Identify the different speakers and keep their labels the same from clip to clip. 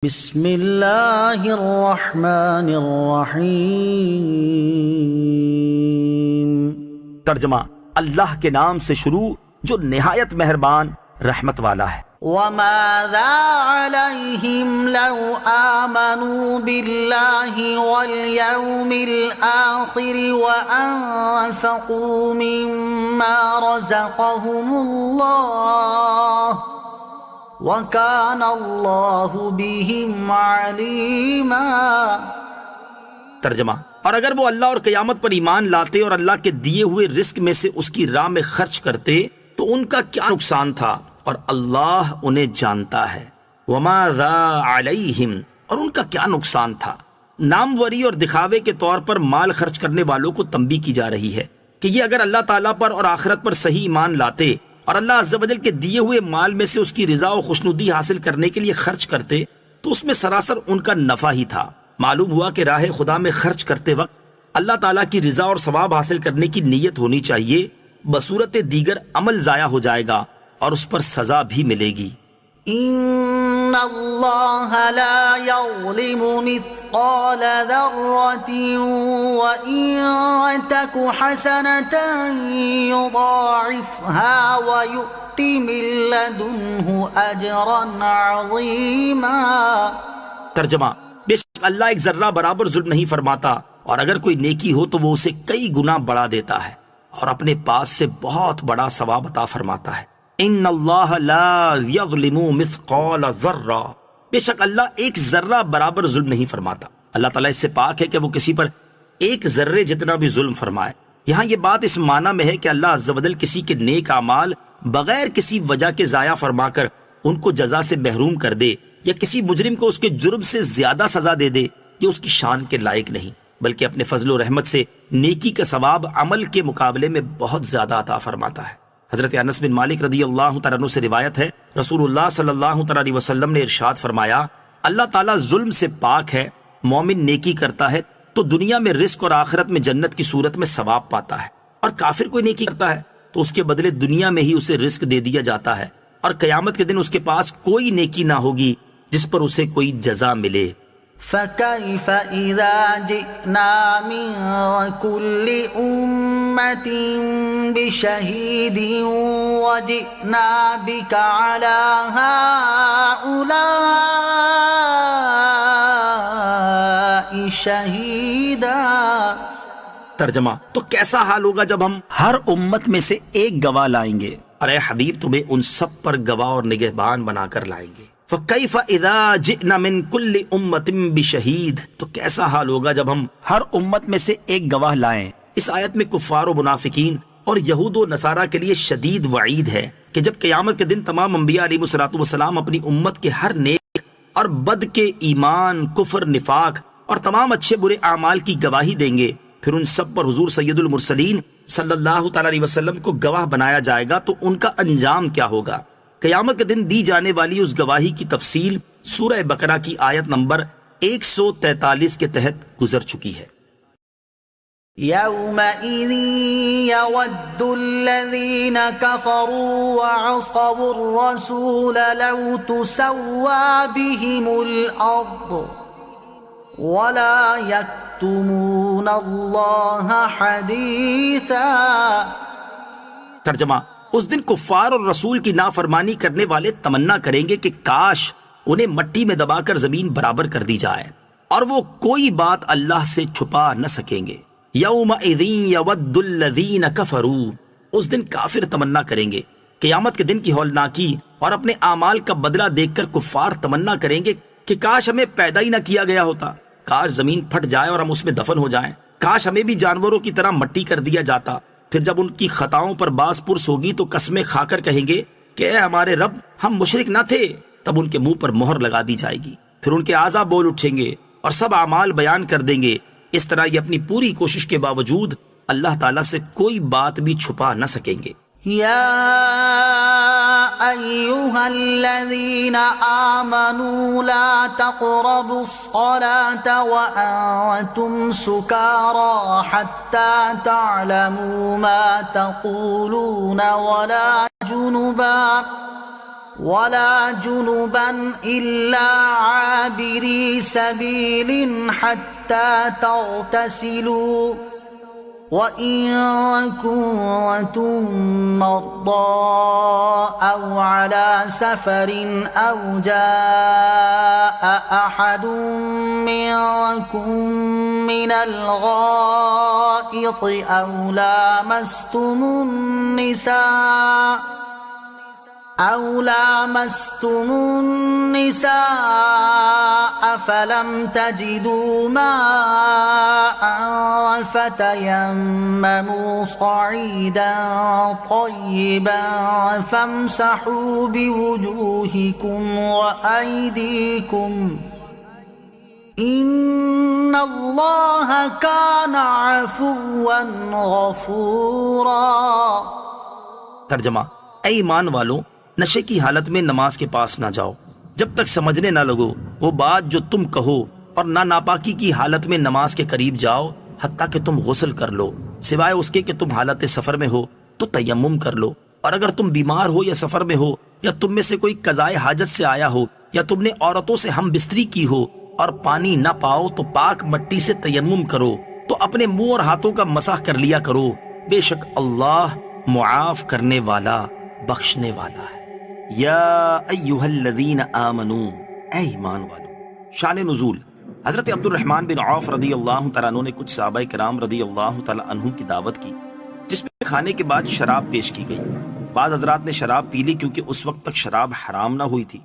Speaker 1: بسم اللہ الرحمن الرحیم۔
Speaker 2: ترجمہ: اللہ کے نام سے شروع جو نہایت مہربان رحمت والا ہے۔
Speaker 1: وَمَاذَا عَلَيْهِمْ لَوْ آمَنُوا بِاللَّهِ وَالْيَوْمِ الْآخِرِ وَأَنفَقُوا مِمَّا رَزَقَهُمُ اللَّهُ وَكَانَ اللَّهُ بِهِمْ عَلِيمًا۔
Speaker 2: ترجمہ: اور اگر وہ اللہ اور قیامت پر ایمان لاتے اور اللہ کے دیے ہوئے رزق میں سے اس کی راہ میں خرچ کرتے تو ان کا کیا نقصان تھا، اور اللہ انہیں جانتا ہے۔ وَمَاذَا عَلَيْهِمْ، اور ان کا کیا نقصان تھا۔ ناموری اور دکھاوے کے طور پر مال خرچ کرنے والوں کو تنبیہ کی جا رہی ہے کہ یہ اگر اللہ تعالیٰ پر اور آخرت پر صحیح ایمان لاتے اور اللہ عز و جل کے دیے ہوئے مال میں سے اس کی رضا و خوشنودی حاصل کرنے کے لیے خرچ کرتے تو اس میں سراسر ان کا نفع ہی تھا۔ معلوم ہوا کہ راہ خدا میں خرچ کرتے وقت اللہ تعالیٰ کی رضا اور ثواب حاصل کرنے کی نیت ہونی چاہیے، بصورت دیگر عمل ضائع ہو جائے گا اور اس پر سزا بھی ملے گی۔
Speaker 1: ان اللہ لا یظلم مثقال ذرة وإن تک حسنة یضاعفها ویؤت من لدنہ اجرا عظیما۔
Speaker 2: ترجمہ: بے شک اللہ ایک ذرہ برابر ظلم نہیں فرماتا، اور اگر کوئی نیکی ہو تو وہ اسے کئی گنا بڑھا دیتا ہے اور اپنے پاس سے بہت بڑا ثواب عطا فرماتا ہے۔ ان اللہ لا یظلم مثقال ذرہ، بے شک اللہ ایک ذرہ برابر ظلم نہیں فرماتا۔ اللہ تعالیٰ اس سے پاک ہے کہ وہ کسی پر ایک ذرے جتنا بھی ظلم فرمائے۔ یہاں یہ بات اس معنی میں ہے کہ اللہ عز و جل کسی کے نیک اعمال بغیر کسی وجہ کے ضائع فرما کر ان کو جزا سے محروم کر دے، یا کسی مجرم کو اس کے جرم سے زیادہ سزا دے دے، یہ اس کی شان کے لائق نہیں، بلکہ اپنے فضل و رحمت سے نیکی کا ثواب عمل کے مقابلے میں بہت زیادہ عطا فرماتا ہے۔ حضرت انس بن مالک رضی اللہ تعالیٰ عنہ سے روایت ہے، رسول اللہ صلی اللہ تعالیٰ علیہ وسلم نے ارشاد فرمایا، اللہ تعالیٰ ظلم سے پاک ہے، مومن نیکی کرتا ہے تو دنیا میں رزق اور آخرت میں جنت کی صورت میں ثواب پاتا ہے، اور کافر کوئی نیکی کرتا ہے تو اس کے بدلے دنیا میں ہی اسے رزق دے دیا جاتا ہے، اور قیامت کے دن اس کے پاس کوئی نیکی نہ ہوگی جس پر اسے کوئی جزا ملے۔
Speaker 1: فَكَيْفَ إِذَا جِئْنَا مِن كُلِّ أُمَّةٍ بِشَهِيدٍ وَجِئْنَا بِكَ عَلَى هَؤُلَاءِ شَهِيدًا۔
Speaker 2: ترجمہ: تو کیسا حال ہوگا جب ہم ہر امت میں سے ایک گواہ لائیں گے، اور اے حبیب تمہیں ان سب پر گواہ اور نگہبان بنا کر لائیں گے۔ فَكَيْفَ إِذَا جِئْنَا مِن كُلِّ أُمَّةٍ بِشَهِيدٍ، تو کیسا حال ہوگا جب ہم ہر امت میں سے ایک گواہ لائیں۔ اس آیت میں کفار و منافقین اور یہود و نصارہ کے لیے شدید وعید ہے کہ جب قیامت کے دن تمام انبیاء علیہ الصلوۃ والسلام اپنی امت کے ہر نیک اور بد کے ایمان، کفر، نفاق اور تمام اچھے برے اعمال کی گواہی دیں گے، پھر ان سب پر حضور سید المرسلین صلی اللہ تعالیٰ علیہ وسلم کو گواہ بنایا جائے گا، تو ان کا انجام کیا ہوگا؟ قیامت کے دن دی جانے والی اس گواہی کی تفصیل سورہ بقرہ کی آیت نمبر 143 کے تحت گزر چکی ہے۔
Speaker 1: يَوْمَئِذٍ يَوَدُّ الَّذِينَ كَفَرُوا وَعَصَوُا الرَّسُولَ لَوْ تُسَوَّىٰ بِهِمُ الْأَرْضُ وَلَا يَكْتُمُونَ اللَّهَ حَدِيثًا۔
Speaker 2: ترجمہ: اس دن کفار اور رسول کی نافرمانی کرنے والے تمنا کریں گے کہ کاش انہیں مٹی میں دبا کر زمین برابر کر دی جائے، اور وہ کوئی بات اللہ سے چھپا نہ سکیں گے۔ یومئذ یود الذین کفروا، اس دن کافر تمنا کریں گے۔ قیامت کے دن کی ہولناکی اور اپنے اعمال کا بدلہ دیکھ کر کفار تمنا کریں گے کہ کاش ہمیں پیدا ہی نہ کیا گیا ہوتا، کاش زمین پھٹ جائے اور ہم اس میں دفن ہو جائیں، کاش ہمیں بھی جانوروں کی طرح مٹی کر دیا جاتا۔ پھر جب ان کی خطاؤں پر باز پرس ہوگی تو قسمیں کھا کر کہیں گے کہ اے ہمارے رب، ہم مشرک نہ تھے۔ تب ان کے منہ پر مہر لگا دی جائے گی، پھر ان کے اعضاء بول اٹھیں گے اور سب اعمال بیان کر دیں گے۔ اس طرح یہ اپنی پوری کوشش کے باوجود اللہ تعالیٰ سے کوئی بات بھی چھپا نہ سکیں گے۔
Speaker 1: یا ایہا الذین آمنوا لا تقربوا الصلاة وانتم سکارى حتى تعلموا ما تقولون ولا جنبا ولا جنبا إلا عابري سبيل حتى تغتسلوا وإن كنتم مرضى أو على سفر أو جاء أحد منكم من الغائط أو لامستم النساء فلم تجدوا ماء فتيمموا صعيدا طيبا فامسحوا بوجوهكم وأيديكم إن الله كان عفوا غفورا۔
Speaker 2: ترجمہ: اے ایمان والو، نشے کی حالت میں نماز کے پاس نہ جاؤ جب تک سمجھنے نہ لگو وہ بات جو تم کہو، اور نہ ناپاکی کی حالت میں نماز کے قریب جاؤ حتیٰ کہ تم غسل کر لو، سوائے اس کے کہ تم حالت سفر میں ہو تو تیمم کر لو، اور اگر تم بیمار ہو یا سفر میں ہو یا تم میں سے کوئی قضائے حاجت سے آیا ہو یا تم نے عورتوں سے ہم بستری کی ہو اور پانی نہ پاؤ تو پاک مٹی سے تیمم کرو، تو اپنے منہ اور ہاتھوں کا مسح کر لیا کرو، بے شک اللہ معاف کرنے والا بخشنے والا ہے۔ یا ایہا الذین آمنوا، اے ایمان والو۔ شان نزول: حضرت عبد الرحمن بن عوف رضی اللہ تعالیٰ عنہ نے کچھ صحابہ کرام رضی اللہ تعالیٰ عنہم کی دعوت کی جس میں کھانے کے بعد شراب پیش کی گئی۔ بعض حضرات نے شراب پی لی کیونکہ اس وقت تک شراب حرام نہ ہوئی تھی۔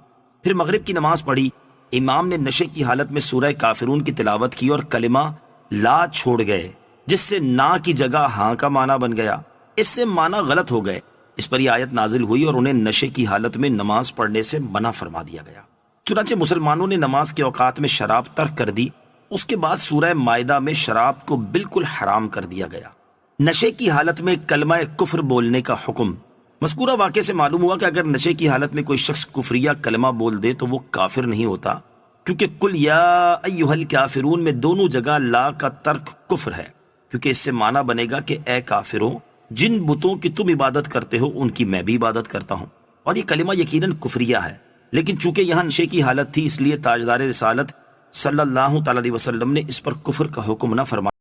Speaker 2: پھر مغرب کی نماز پڑھی، امام نے نشے کی حالت میں سورہ کافرون کی تلاوت کی اور کلمہ لا چھوڑ گئے، جس سے نا کی جگہ ہاں کا معنی بن گیا۔ اس سے معنی غلط ہو گئے۔ اس پر یہ آیت نازل ہوئی اور انہیں نشے کی حالت میں نماز پڑھنے سے منع فرما دیا گیا۔ چنانچہ مسلمانوں نے نماز کے اوقات میں شراب ترک کر دی۔ اس کے بعد سورہ مائدہ میں شراب کو بالکل حرام کر دیا گیا۔ نشے کی حالت میں کلمہ کفر بولنے کا حکم۔ مذکورہ واقعے سے معلوم ہوا کہ اگر نشے کی حالت میں کوئی شخص کفریہ کلمہ بول دے تو وہ کافر نہیں ہوتا، کیونکہ قل یا ایھا الکافرون میں دونوں جگہ لا کا ترک کفر ہے، کیونکہ اس سے معنی بنے گا کہ اے کافروں، جن بتوں کی تم عبادت کرتے ہو ان کی میں بھی عبادت کرتا ہوں، اور یہ کلمہ یقیناً کفریہ ہے، لیکن چونکہ یہاں نشے کی حالت تھی اس لیے تاجدار رسالت صلی اللہ تعالی علیہ وسلم نے اس پر کفر کا حکم نہ فرمایا۔